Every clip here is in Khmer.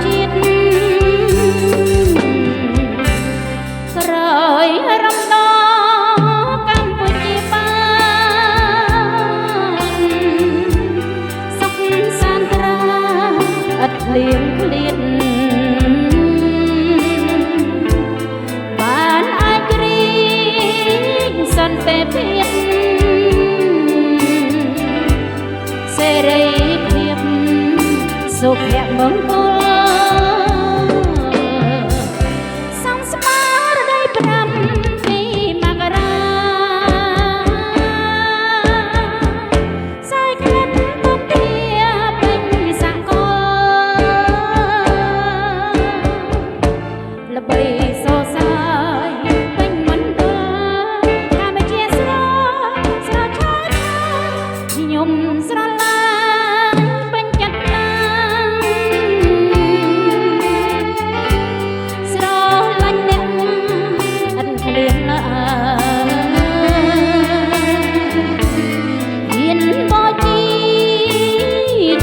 ជាតិក្រោយរំដោកម្ពុជាបានសុខសាន្តរាឥតភ្លៀងភ្លៀនបានអាចគ្រីងសន្តិភាពសេរីភាពសុភមង្គលសំស្មារតី5 ពីមករាសាយក្លិនពុកទាពេញសកលល្បីសរសើរពេញមណ្ឌលកម្ពុជាស្រស់ស្រស់ឆើតខ្ញុំស្រឡាញ់ពេញចិត្តណាស់ស្រឡាញ់អ្នកឥតឃ្លានណាហ៊ានបោជី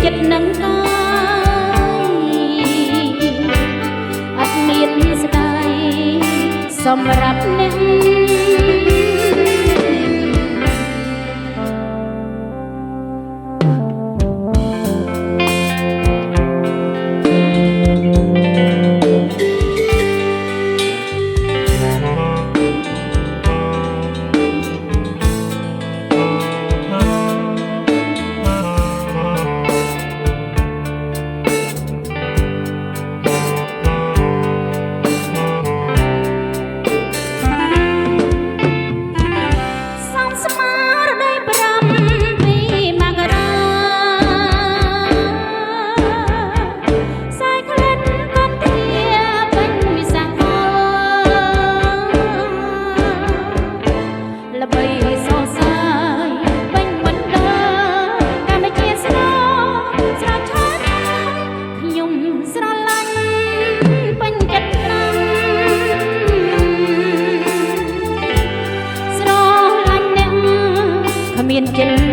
ចិត្តនឹងកាយអត់មានស្ដាយសម្រាប់អ្នក ល្បីសរសើរពេញមណ្ឌលកម្ពុជាស្រស់ស្រស់ឆើតខ្ញុំស្រឡាញ់ពេញចិត្តណាស់ស្រឡាញ់អ្នកគ្មានចិត្ត